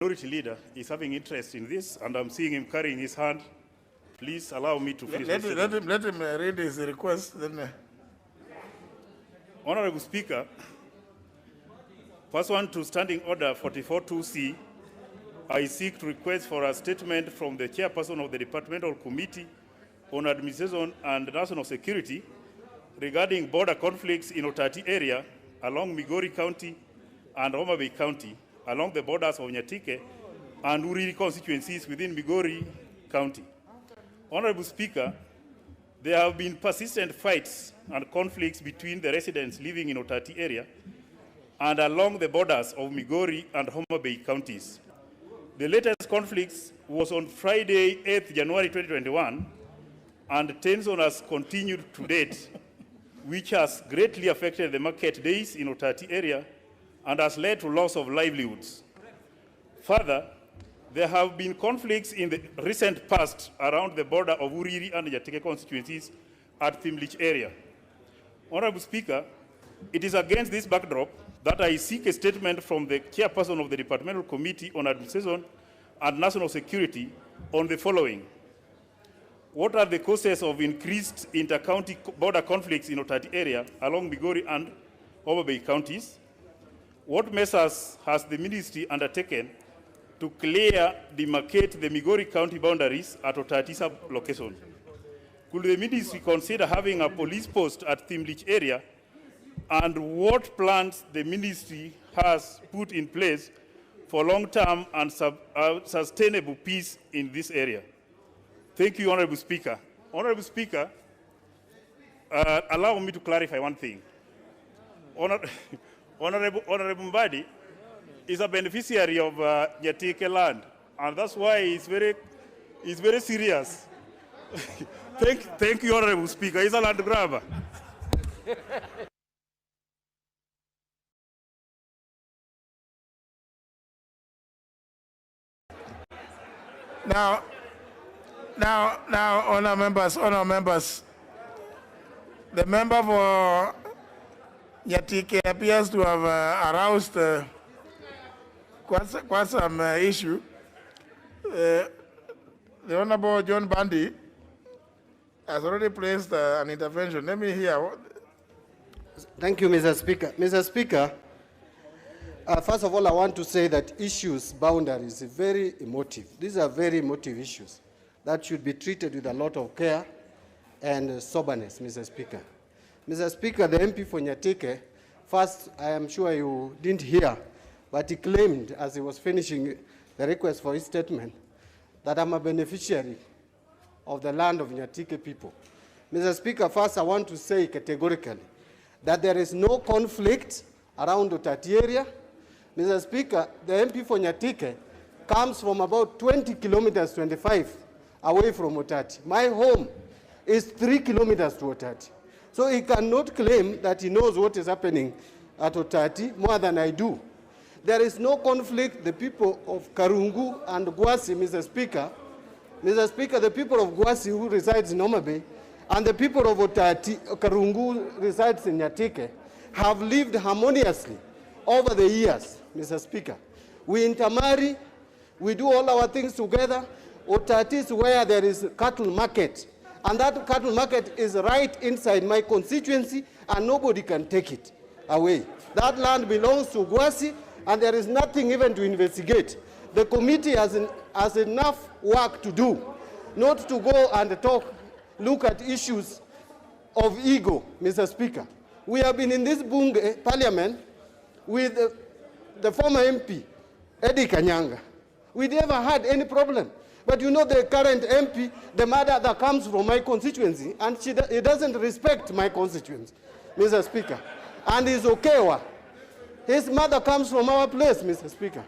Minority leader is having interest in this, and I'm seeing him carrying his hand. Please allow me to finish. Let him read his request. Then. Honorable Speaker, pursuant to Standing Order 44.2c, I seek to request for a statement from the chairperson of the Departmental Committee on Administration and National Security regarding border conflicts in Otati area along Migori County and Homa Bay County, along the borders of Nyatike and Uriri constituencies within Migori County. Honorable Speaker, there have been persistent fights and conflicts between the residents living in Otati area and along the borders of Migori and Homa Bay counties. The latest conflicts was on Friday, 8th January 2021, and tension has continued to date, which has greatly affected the market days in Otati area and has led to loss of livelihoods. Further, there have been conflicts in the recent past around the border of Uriri and Nyatike constituencies at Thimlich area. Honorable Speaker, it is against this backdrop that I seek a statement from the chairperson of the Departmental Committee on Administration and National Security on the following. What are the causes of increased inter-county border conflicts in Otati area along Migori and Homa Bay counties? What measures has the ministry undertaken to demarcate the Migori County boundaries at Otati sub-location? Could the ministry consider having a police post at Thimlich area? And what plans the ministry has put in place for long-term and sustainable peace in this area? Thank you, Honorable Speaker. Honorable Speaker, allow me to clarify one thing. Honorable Mbadi is a beneficiary of Nyatike land, and that's why he's very serious. Thank you, Honorable Speaker. He's a land grabber. Now, honor members, the member for Nyatike appears to have aroused quite some issue. The Honorable John Mbadi has already placed an intervention. Let me hear. Thank you, Mr. Speaker. Mr. Speaker, first of all, I want to say that issues, boundaries, are very emotive. These are very emotive issues that should be treated with a lot of care and soberness, Mr. Speaker. Mr. Speaker, the MP for Nyatike, first, I am sure you didn't hear, but he claimed as he was finishing the request for his statement that I'm a beneficiary of the land of Nyatike people. Mr. Speaker, first I want to say categorically that there is no conflict around Otati area. Mr. Speaker, the MP for Nyatike comes from about 20 kilometers, 25 away from Otati. My home is 3 kilometers to Otati. So he cannot claim that he knows what is happening at Otati more than I do. There is no conflict. The people of Karungu and Gwasi, Mr. Speaker, the people of Gwasi who resides in Homa Bay and the people of Otati, Karungu resides in Nyatike, have lived harmoniously over the years, Mr. Speaker. We intermarry, we do all our things together. Otati is where there is cattle market, and that cattle market is right inside my constituency, and nobody can take it away. That land belongs to Gwasi, and there is nothing even to investigate. The committee has enough work to do, not to go and look at issues of ego, Mr. Speaker. We have been in this Bunge parliament with the former MP, Eddie Kanyanga. We never had any problem. But you know the current MP, the mother that comes from my constituency, and he doesn't respect my constituency, Mr. Speaker. And he's Okewa. His mother comes from our place, Mr. Speaker.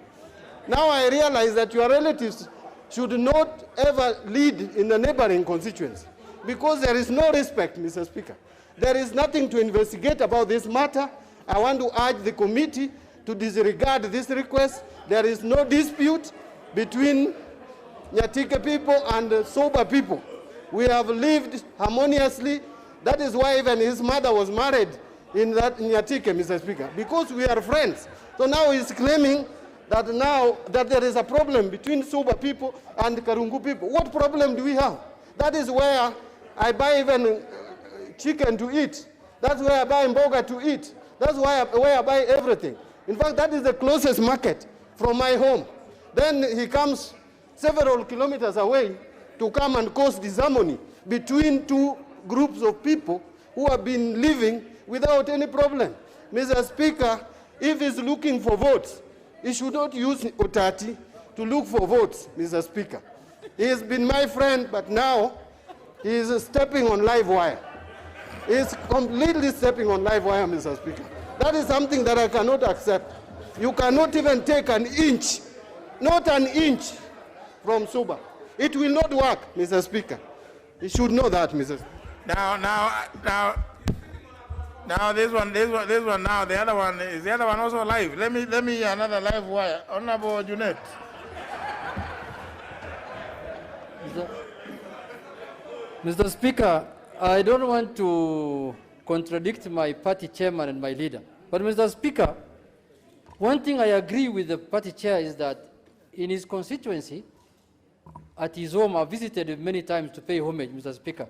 Now I realize that your relatives should not ever lead in the neighboring constituency, because there is no respect, Mr. Speaker. There is nothing to investigate about this matter. I want to urge the committee to disregard this request. There is no dispute between Nyatike people and sober people. We have lived harmoniously. That is why even his mother was married in Nyatike, Mr. Speaker, because we are friends. So now he's claiming that now that there is a problem between Suba people and Karungu people. What problem do we have? That is where I buy even chicken to eat. That's where I buy mboga to eat. That's where I buy everything. In fact, that is the closest market from my home. Then he comes several kilometers away to come and cause disharmony between two groups of people who have been living without any problem. Mr. Speaker, if he's looking for votes, he should not use Otati to look for votes, Mr. Speaker. He has been my friend, but now he is stepping on live wire. He is completely stepping on live wire, Mr. Speaker. That is something that I cannot accept. You cannot even take an inch, not an inch from Suba. It will not work, Mr. Speaker. You should know that, Mr. Speaker. Now this one, now the other one, is the other one also live? Let me another live wire. Honorable Junet. Mr. Speaker, I don't want to contradict my party chairman and my leader. But Mr. Speaker, one thing I agree with the party chair is that in his constituency, at his home, I visited many times to pay homage, Mr. Speaker.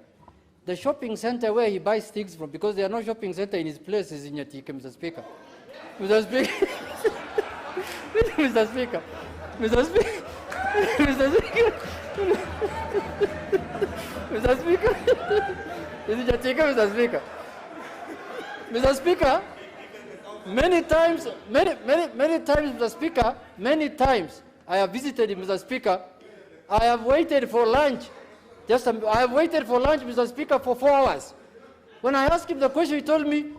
The shopping center where he buys things from, because there are no shopping center in his place, is in Nyatike, Mr. Speaker. Mr. Speaker, Mr. Speaker, Mr. Speaker, Mr. Speaker, Mr. Speaker, is it Nyatike, Mr. Speaker? Mr. Speaker, many times, Mr. Speaker, many times I have visited him, Mr. Speaker. I have waited for lunch. I have waited for lunch, Mr. Speaker, for 4 hours. When I asked him the question, he told me,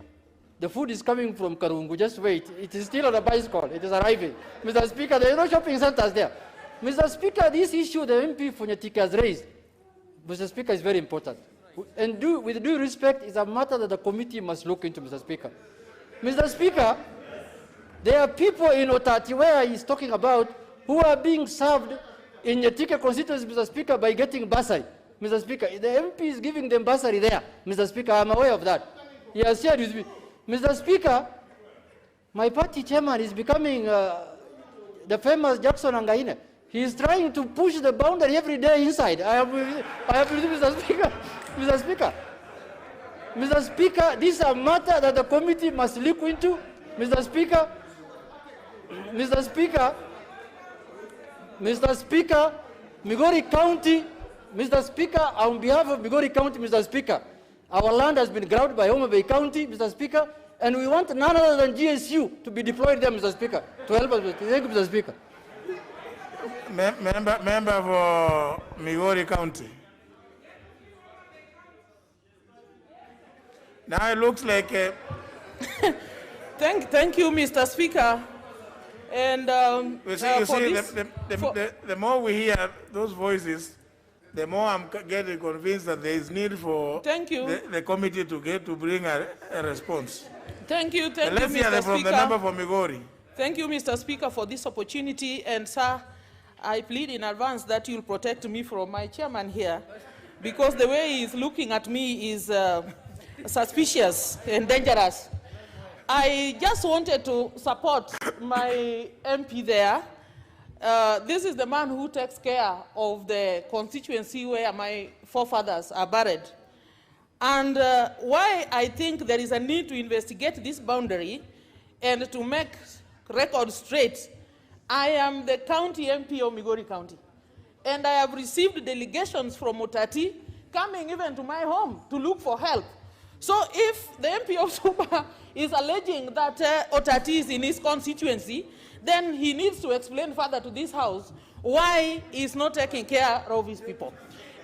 the food is coming from Karungu, just wait. It is still on a bicycle, it is arriving. Mr. Speaker, there are no shopping centers there. Mr. Speaker, this issue the MP for Nyatike has raised, Mr. Speaker, is very important. And with due respect, it's a matter that the committee must look into, Mr. Speaker. Mr. Speaker, there are people in Otati where he's talking about who are being served in Nyatike constituency, Mr. Speaker, by getting bursary. Mr. Speaker, the MP is giving them bursary there. Mr. Speaker, I'm aware of that. He has shared with me. Mr. Speaker, my party chairman is becoming the famous Jackson Angaine. He is trying to push the boundary every day inside. I have Mr. Speaker. Mr. Speaker. Mr. Speaker, this is a matter that the committee must look into. Mr. Speaker. Mr. Speaker. Mr. Speaker, Migori County, Mr. Speaker, on behalf of Migori County, Mr. Speaker, our land has been grabbed by Homa Bay County, Mr. Speaker, and we want none other than GSU to be deployed there, Mr. Speaker, to help us. Thank you, Mr. Speaker. Member for Migori County. Now it looks like... Thank you, Mr. Speaker. And the more we hear those voices, the more I'm getting convinced that there is need for the committee to bring a response. Thank you, Let's hear Mr. from Speaker. the member for Migori. Thank you, Mr. Speaker, for this opportunity. And, sir, I plead in advance that you'll protect me from my chairman here, because the way he's looking at me is suspicious and dangerous. I just wanted to support my MP there. This is the man who takes care of the constituency where my forefathers are buried. And why I think there is a need to investigate this boundary and to make record straight, I am the county MP of Migori County. And I have received delegations from Otati coming even to my home to look for help. So if the MP of Suba is alleging that Otati is in his constituency, then he needs to explain further to this House why he's not taking care of his people.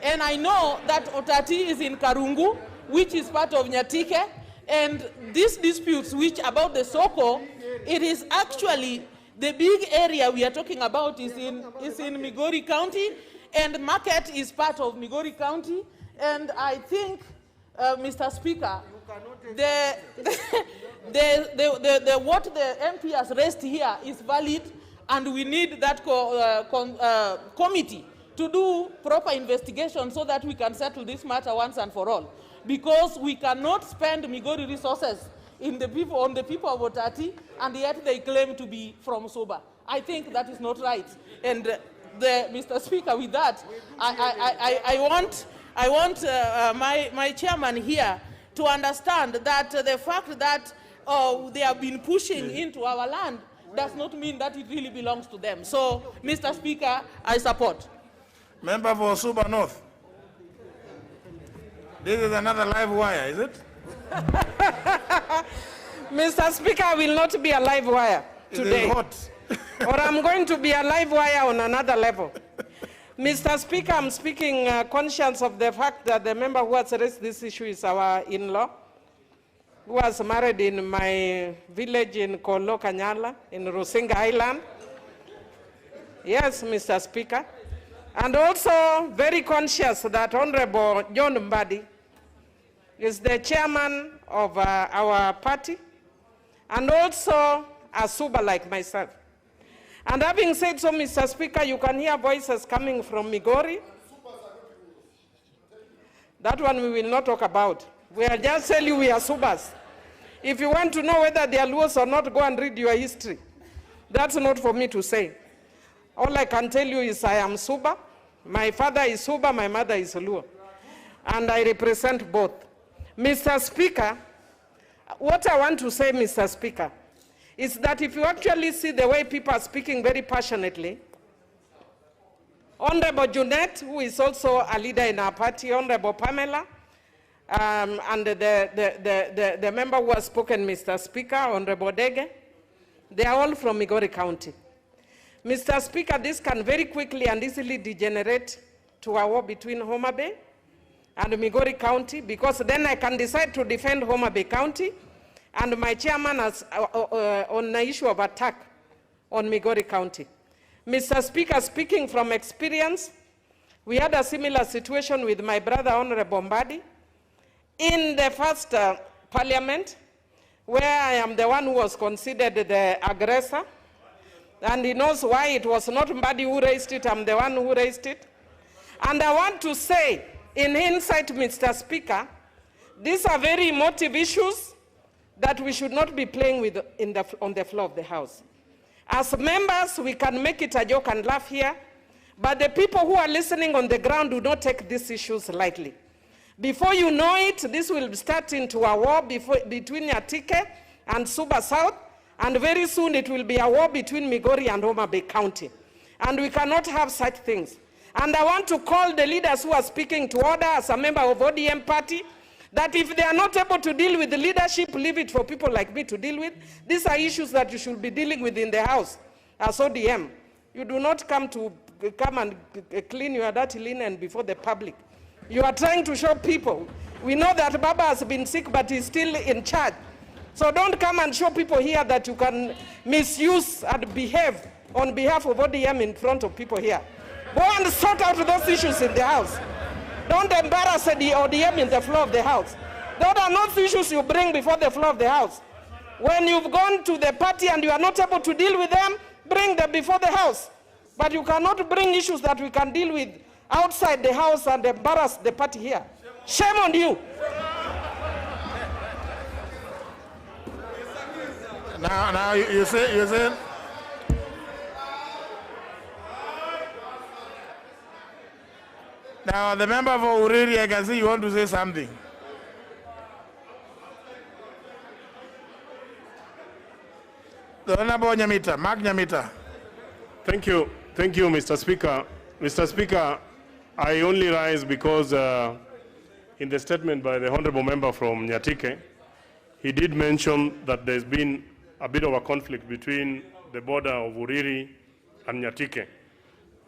And I know that Otati is in Karungu, which is part of Nyatike, and these disputes which about the Soko, it is actually the big area we are talking about is in Migori County, and Market is part of Migori County, and I think Mr. Speaker, what the MP has raised here is valid, and we need that committee to do proper investigation so that we can settle this matter once and for all. Because we cannot spend Migori resources on the people of Otati, and yet they claim to be from Suba. I think that is not right. And Mr. Speaker, with that, I want my chairman here to understand that the fact that they have been pushing into our land does not mean that it really belongs to them. So, Mr. Speaker, I support. Member for Suba North. This is another live wire, is it? Mr. Speaker, I will not be a live wire today. It is hot. Or I'm going to be a live wire on another level. Mr. Speaker, I'm speaking conscious of the fact that the member who has raised this issue is our in-law, who was married in my village in Kolo, Kanyala, in Rusinga Island. Yes, Mr. Speaker. And also very conscious that Honorable John Mbadi is the chairman of our party, and also a Suba like myself. And having said so, Mr. Speaker, you can hear voices coming from Migori. That one we will not talk about. We will just tell you we are Subas. If you want to know whether they are Luos or not, go and read your history. That's not for me to say. All I can tell you is I am Suba. My father is Suba, my mother is Luo. And I represent both. Mr. Speaker, what I want to say, Mr. Speaker, is that if you actually see the way people are speaking very passionately, Honorable Junet, who is also a leader in our party, Honorable Pamela, and the member who has spoken, Mr. Speaker, Honorable Dege, they are all from Migori County. Mr. Speaker, this can very quickly and easily degenerate to a war between Homa Bay and Migori County, because then I can decide to defend Homa Bay County, and my chairman has on the issue of attack on Migori County. Mr. Speaker, speaking from experience, we had a similar situation with my brother, Honorable Mbadi, in the first parliament, where I am the one who was considered the aggressor, and he knows why it was not Mbadi who raised it, I'm the one who raised it. And I want to say, in hindsight, Mr. Speaker, these are very emotive issues that we should not be playing with on the floor of the House. As members, we can make it a joke and laugh here, but the people who are listening on the ground do not take these issues lightly. Before you know it, this will start into a war between Nyatike and Suba South, and very soon it will be a war between Migori and Homa Bay County. And we cannot have such things. And I want to call the leaders who are speaking to order as a member of ODM party, that if they are not able to deal with the leadership, leave it for people like me to deal with. These are issues that you should be dealing with in the House as ODM. You do not come and clean your dirty linen before the public. You are trying to show people. We know that Baba has been sick, but he's still in charge. So don't come and show people here that you can misuse and behave on behalf of ODM in front of people here. Go and sort out those issues in the House. Don't embarrass the ODM in the floor of the House. Those are not issues you bring before the floor of the House. When you've gone to the party and you are not able to deal with them, bring them before the House. But you cannot bring issues that we can deal with outside the House and embarrass the party here. Shame on you. Now you say. Now, the member for Uriri, I can see you want to say something. The Honorable Nyamita, Mark Nyamita. Thank you, Mr. Speaker. Mr. Speaker, I only rise because in the statement by the Honorable Member from Nyatike, he did mention that there's been a bit of a conflict between the border of Uriri and Nyatike.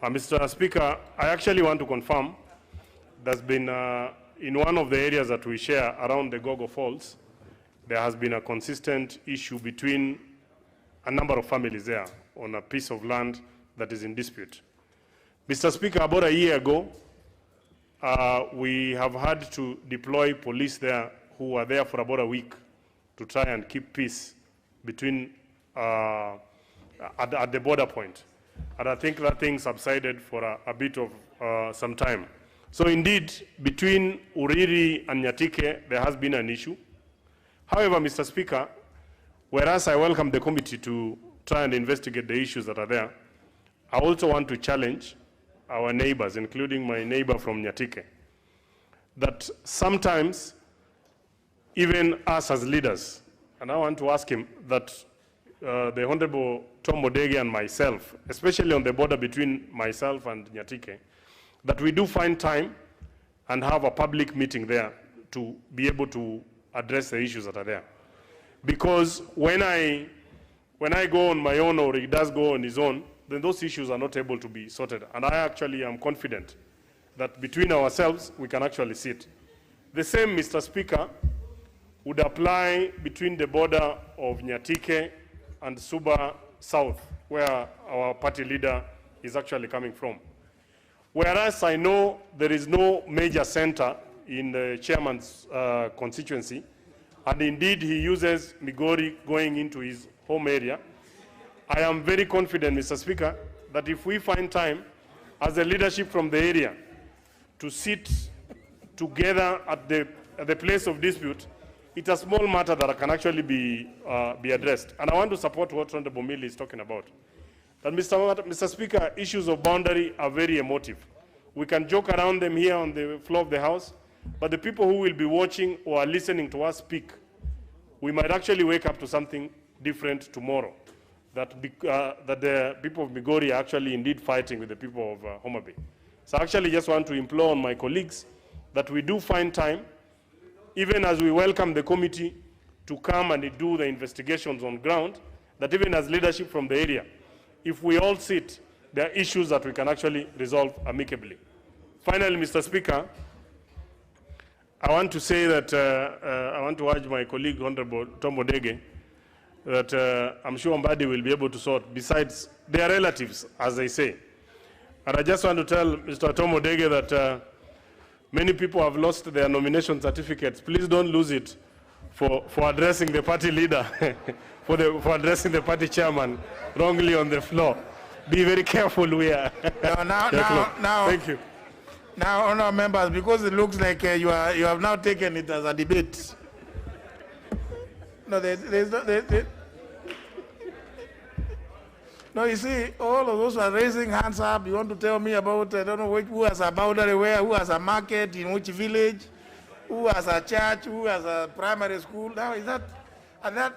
Mr. Speaker, I actually want to confirm there's been, in one of the areas that we share around the Gogo Falls, there has been a consistent issue between a number of families there on a piece of land that is in dispute. Mr. Speaker, about a year ago, we have had to deploy police there who were there for about a week to try and keep peace between, at the border point. And I think that thing subsided for a bit of some time. So indeed, between Uriri and Nyatike, there has been an issue. However, Mr. Speaker, whereas I welcome the committee to try and investigate the issues that are there. I also want to challenge our neighbors, including my neighbor from Nyatike, that sometimes even us as leaders, and I want to ask him that the Honorable Tom Odege and myself, especially on the border between myself and Nyatike, that we do find time and have a public meeting there to be able to address the issues that are there. Because when I go on my own or he does go on his own, then those issues are not able to be sorted. And I actually am confident that between ourselves, we can actually sit. The same, Mr. Speaker, would apply between the border of Nyatike and Suba South, where our party leader is actually coming from. Whereas I know there is no major center in the chairman's constituency, and indeed he uses Migori going into his home area, I am very confident, Mr. Speaker, that if we find time as a leadership from the area to sit together at the place of dispute, it's a small matter that can actually be addressed. And I want to support what Honorable Millie is talking about. That, Mr. Speaker, issues of boundary are very emotive. We can joke around them here on the floor of the House, but the people who will be watching or are listening to us speak, we might actually wake up to something different tomorrow. That the people of Migori are actually indeed fighting with the people of Homa Bay. So I actually just want to implore on my colleagues that we do find time, even as we welcome the committee to come and do the investigations on ground, that even as leadership from the area, if we all sit, there are issues that we can actually resolve amicably. Finally, Mr. Speaker, I want to say that I want to urge my colleague, Honorable Tom Odege, that I'm sure Mbadi will be able to sort, besides their relatives, as they say. And I just want to tell Mr. Tom Odege that many people have lost their nomination certificates. Please don't lose it for addressing the party leader, for addressing the party chairman wrongly on the floor. Be very careful here. Now, thank you. Now, honourable members, because it looks like you have now taken it as a debate. No, no, you see, all of those are raising hands up. You want to tell me about, I don't know who has a boundary where, who has a market, in which village, who has a church, who has a primary school. Now, is that, and that,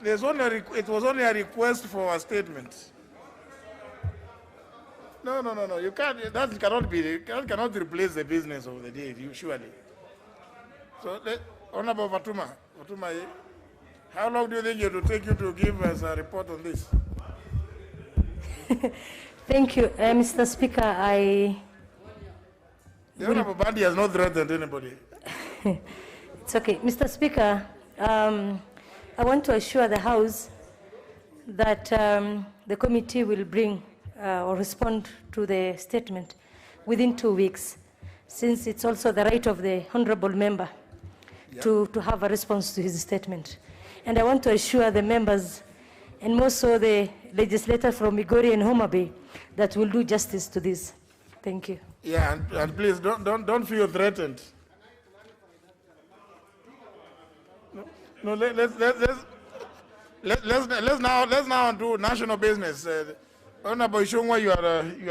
there's only it was only a request for a statement. No, you can't, that cannot replace the business of the day, surely. So, Honorable Fatuma, how long do you think it will take you to give us a report on this? Thank you, Mr. Speaker. The Honorable Mbadi has not threatened anybody. It's okay. Mr. Speaker, I want to assure the House that the committee will bring or respond to the statement within 2 weeks, since it's also the right of the honorable member to have a response to his statement. And I want to assure the members, and more so the legislator from Migori and Homa Bay, that we'll do justice to this. Thank you. Yeah, and please don't feel threatened. No, let's now do national business. Honorable Whipjohn, you are